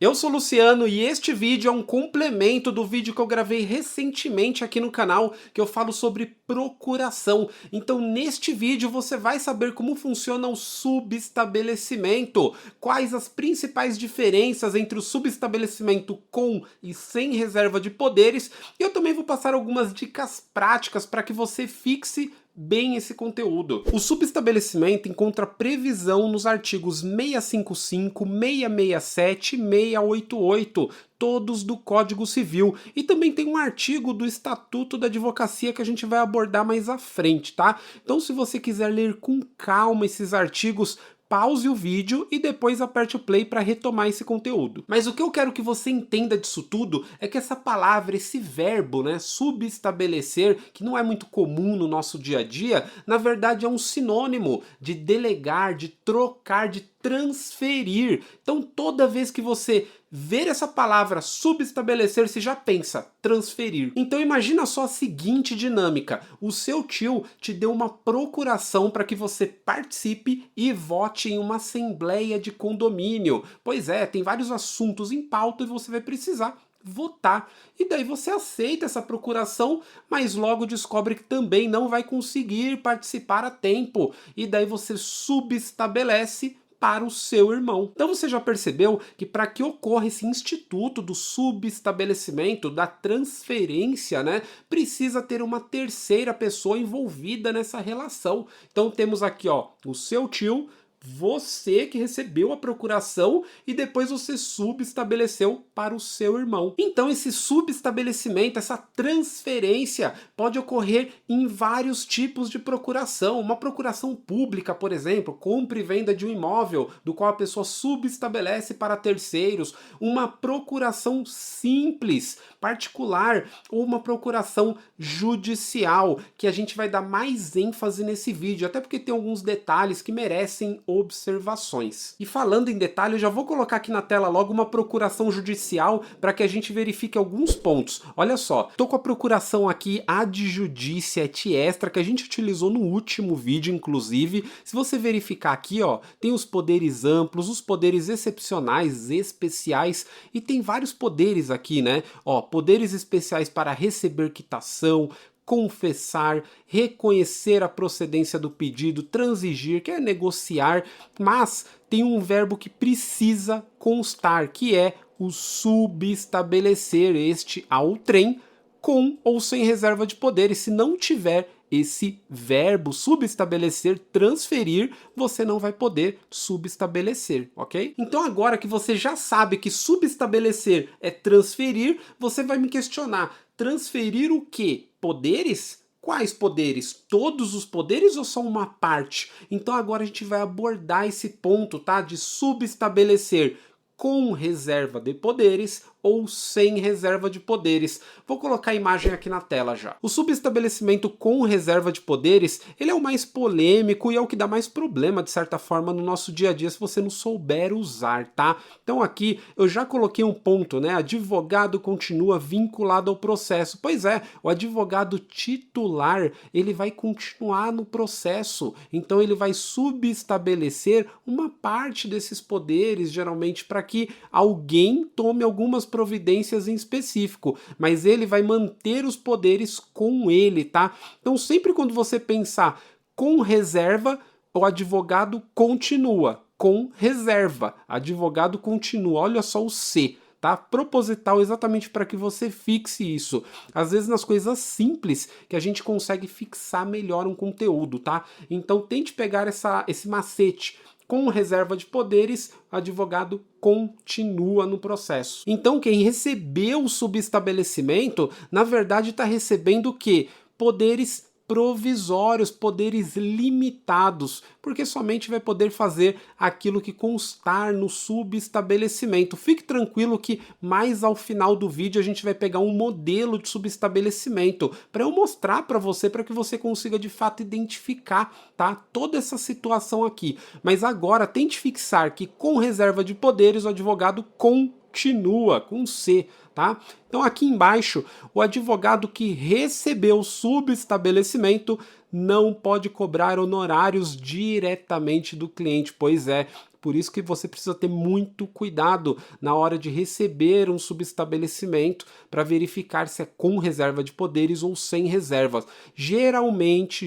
Eu sou o Luciano e este vídeo é um complemento do vídeo que eu gravei recentemente aqui no canal, que eu falo sobre procuração. Então neste vídeo você vai saber como funciona o subestabelecimento, quais as principais diferenças entre o subestabelecimento com e sem reserva de poderes, e eu também vou passar algumas dicas práticas para que você fixe bem esse conteúdo. O subestabelecimento encontra previsão nos artigos 655, 667 e 688, todos do Código Civil. E também tem um artigo do Estatuto da Advocacia que a gente vai abordar mais à frente, tá? Então se você quiser ler com calma esses artigos, pause o vídeo e depois aperte o play para retomar esse conteúdo. Mas o que eu quero que você entenda disso tudo é que essa palavra, esse verbo, né, subestabelecer, que não é muito comum no nosso dia a dia, na verdade é um sinônimo de delegar, de trocar, de transferir. Então toda vez que você ver essa palavra subestabelecer, você já pensa transferir. Então imagina só a seguinte dinâmica: o seu tio te deu uma procuração para que você participe e vote em uma assembleia de condomínio. Pois é, tem vários assuntos em pauta e você vai precisar votar. E daí você aceita essa procuração, mas logo descobre que também não vai conseguir participar a tempo. E daí você subestabelece para o seu irmão. Então você já percebeu que para que ocorra esse instituto do subestabelecimento, da transferência, né, precisa ter uma terceira pessoa envolvida nessa relação. Então temos aqui, ó, o seu tio, você que recebeu a procuração e depois você subestabeleceu para o seu irmão. Então esse subestabelecimento, essa transferência pode ocorrer em vários tipos de procuração. Uma procuração pública, por exemplo, compra e venda de um imóvel do qual a pessoa subestabelece para terceiros. Uma procuração simples, particular, ou uma procuração judicial, que a gente vai dar mais ênfase nesse vídeo, até porque tem alguns detalhes que merecem observações. E falando em detalhe, eu já vou colocar aqui na tela logo uma procuração judicial para que a gente verifique alguns pontos. Olha só, tô com a procuração aqui ad judicia et extra, que a gente utilizou no último vídeo, inclusive. Se você verificar aqui, ó, tem os poderes amplos, os poderes excepcionais, especiais, e tem vários poderes aqui, né? Ó, poderes especiais para receber quitação, confessar, reconhecer a procedência do pedido, transigir, que é negociar, mas tem um verbo que precisa constar, que é o subestabelecer, este ao trem, com ou sem reserva de poderes. Se não tiver esse verbo subestabelecer, transferir, você não vai poder subestabelecer, ok? Então agora que você já sabe que subestabelecer é transferir, você vai me questionar: transferir o quê? Poderes? Quais poderes? Todos os poderes ou só uma parte? Então agora a gente vai abordar esse ponto, tá? De subestabelecer com reserva de poderes ou sem reserva de poderes. Vou colocar a imagem aqui na tela já. O subestabelecimento com reserva de poderes, ele é o mais polêmico e é o que dá mais problema, de certa forma, no nosso dia a dia, se você não souber usar, tá? Então aqui eu já coloquei um ponto, né? Advogado continua vinculado ao processo. Pois é, o advogado titular, ele vai continuar no processo, então ele vai subestabelecer uma parte desses poderes, geralmente para que alguém tome algumas providências em específico, mas ele vai manter os poderes com ele, tá? Então sempre quando você pensar com reserva, o advogado continua. Com reserva, advogado continua. Olha só o C, tá? Proposital, exatamente para que você fixe isso. Às vezes nas coisas simples que a gente consegue fixar melhor um conteúdo, tá? Então tente pegar esse macete. Com reserva de poderes, o advogado continua no processo. Então quem recebeu o subestabelecimento, na verdade está recebendo o quê? Poderes provisórios, poderes limitados, porque somente vai poder fazer aquilo que constar no subestabelecimento. Fique tranquilo que mais ao final do vídeo a gente vai pegar um modelo de subestabelecimento para eu mostrar para que você consiga de fato identificar, tá, toda essa situação aqui. Mas agora tente fixar que com reserva de poderes o advogado continua com C, tá? Então aqui embaixo, o advogado que recebeu o subestabelecimento não pode cobrar honorários diretamente do cliente. Pois é, Por isso que você precisa ter muito cuidado na hora de receber um subestabelecimento para verificar se é com reserva de poderes ou sem reservas. Geralmente,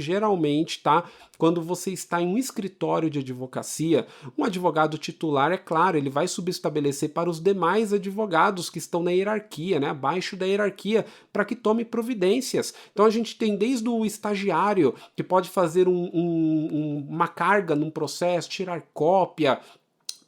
tá? Quando você está em um escritório de advocacia, um advogado titular, é claro, ele vai subestabelecer para os demais advogados que estão na hierarquia, né, abaixo da hierarquia, para que tome providências. Então a gente tem desde o estagiário, que pode fazer uma carga num processo, tirar cópia,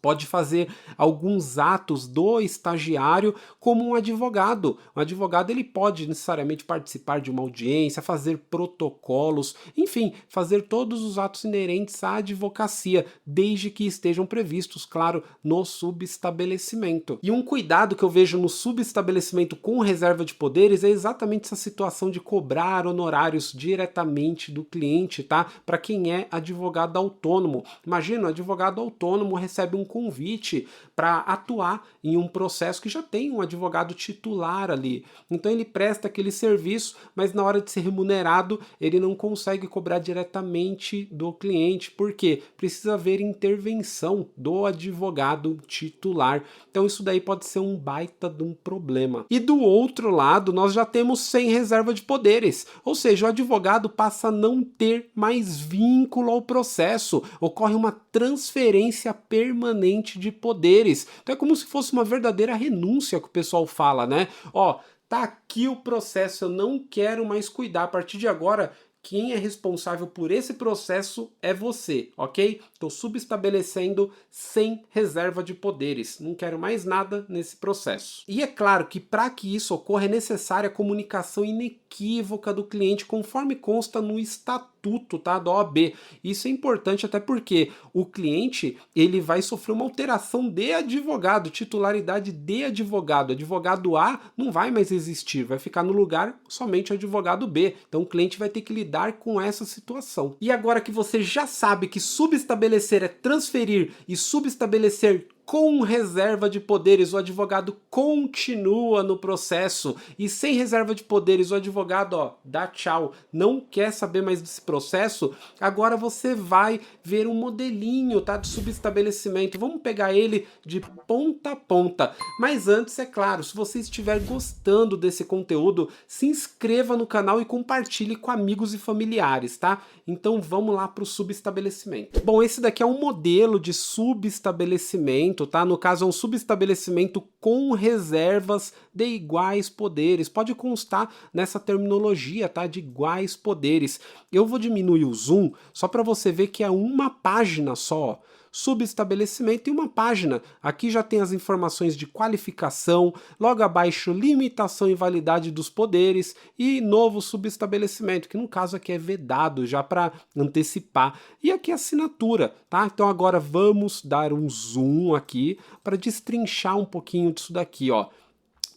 pode fazer alguns atos do estagiário como um advogado. Um advogado ele pode necessariamente participar de uma audiência, fazer protocolos, enfim, fazer todos os atos inerentes à advocacia, desde que estejam previstos, claro, no subestabelecimento. E um cuidado que eu vejo no subestabelecimento com reserva de poderes é exatamente essa situação de cobrar honorários diretamente do cliente, tá? Para quem é advogado autônomo. Imagina, o advogado autônomo recebe um convite para atuar em um processo que já tem um advogado titular ali. Então ele presta aquele serviço, mas na hora de ser remunerado, ele não consegue cobrar diretamente do cliente, porque precisa haver intervenção do advogado titular. Então isso daí pode ser um baita de um problema. E do outro lado, nós já temos sem reserva de poderes, ou seja, o advogado passa a não ter mais vínculo ao processo, ocorre uma transferência permanente de poderes. Então é como se fosse uma verdadeira renúncia que o pessoal fala, né? Ó, tá aqui o processo, eu não quero mais cuidar. A partir de agora, quem é responsável por esse processo é você, ok? Estou subestabelecendo sem reserva de poderes. Não quero mais nada nesse processo. E é claro que para que isso ocorra é necessária a comunicação inequívoca do cliente, conforme consta no estatuto, tá, da OAB. Isso é importante até porque o cliente ele vai sofrer uma alteração de advogado, titularidade de advogado. Advogado A não vai mais existir, vai ficar no lugar somente o advogado B. Então o cliente vai ter que lidar com essa situação. E agora que você já sabe que subestabelecer é transferir e subestabelecer com reserva de poderes, o advogado continua no processo, e sem reserva de poderes o advogado, ó, dá tchau, não quer saber mais desse processo. Agora você vai ver um modelinho, tá, de subestabelecimento. Vamos pegar ele de ponta a ponta. Mas antes, é claro, se você estiver gostando desse conteúdo, se inscreva no canal e compartilhe com amigos e familiares, tá? Então vamos lá para o subestabelecimento. Bom, esse daqui é um modelo de subestabelecimento, tá? No caso é um subestabelecimento com reservas de iguais poderes. Pode constar nessa terminologia, tá? De iguais poderes. Eu vou diminuir o zoom só para você ver que é uma página só. Subestabelecimento e uma página. Aqui já tem as informações de qualificação, logo abaixo limitação e validade dos poderes e novo subestabelecimento, que no caso aqui é vedado, já para antecipar. E aqui a assinatura, tá? Então agora vamos dar um zoom aqui para destrinchar um pouquinho disso daqui, ó.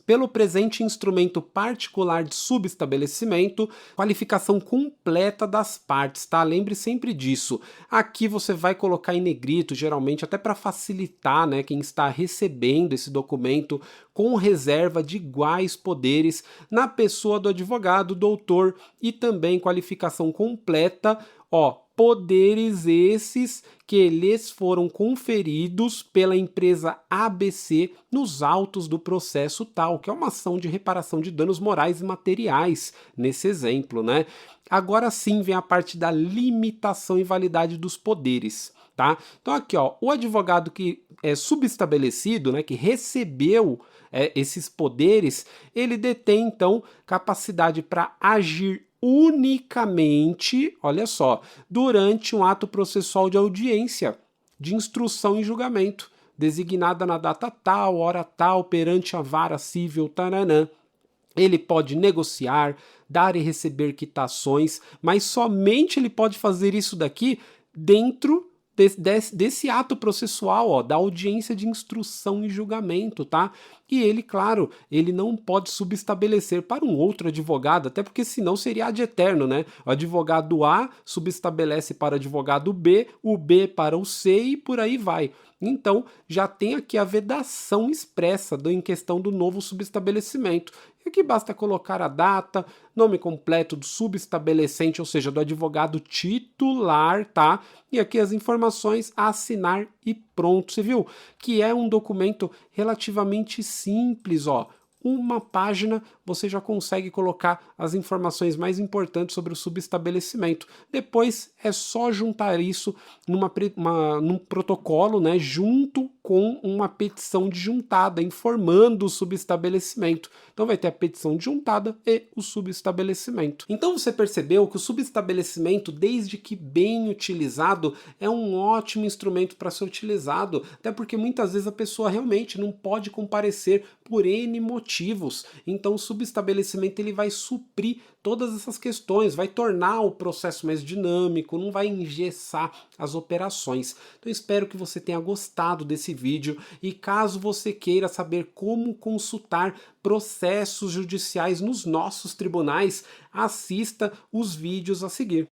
Pelo presente instrumento particular de subestabelecimento, qualificação completa das partes, tá? Lembre sempre disso. Aqui você vai colocar em negrito, geralmente, até para facilitar, né, quem está recebendo esse documento com reserva de iguais poderes na pessoa do advogado, doutor, e também qualificação completa, ó, poderes esses que lhes foram conferidos pela empresa ABC nos autos do processo tal, que é uma ação de reparação de danos morais e materiais, nesse exemplo, né? Agora sim vem a parte da limitação e validade dos poderes, tá? Então aqui, ó, o advogado que é subestabelecido, né, que recebeu esses poderes, ele detém, então, capacidade para agir unicamente, olha só, durante um ato processual de audiência, de instrução e julgamento, designada na data tal, hora tal, perante a vara civil, taranã. Ele pode negociar, dar e receber quitações, mas somente ele pode fazer isso daqui dentro desse ato processual, ó, da audiência de instrução e julgamento, tá? E ele, claro, ele não pode subestabelecer para um outro advogado, até porque senão seria ad eterno, né? O advogado A subestabelece para o advogado B, o B para o C e por aí vai. Então, já tem aqui a vedação expressa em questão do novo subestabelecimento. E aqui basta colocar a data, nome completo do subestabelecente, ou seja, do advogado titular, tá? E aqui as informações a assinar e pronto. Você viu que é um documento relativamente simples, ó. Uma página você já consegue colocar as informações mais importantes sobre o subestabelecimento. Depois é só juntar isso num protocolo, né, junto com uma petição de juntada, informando o subestabelecimento. Então vai ter a petição de juntada e o subestabelecimento. Então você percebeu que o subestabelecimento, desde que bem utilizado, é um ótimo instrumento para ser utilizado, até porque muitas vezes a pessoa realmente não pode comparecer por N motivos. Então o subestabelecimento ele vai suprir todas essas questões, vai tornar o processo mais dinâmico, não vai engessar as operações. Então espero que você tenha gostado desse vídeo e caso você queira saber como consultar processos judiciais nos nossos tribunais, assista os vídeos a seguir.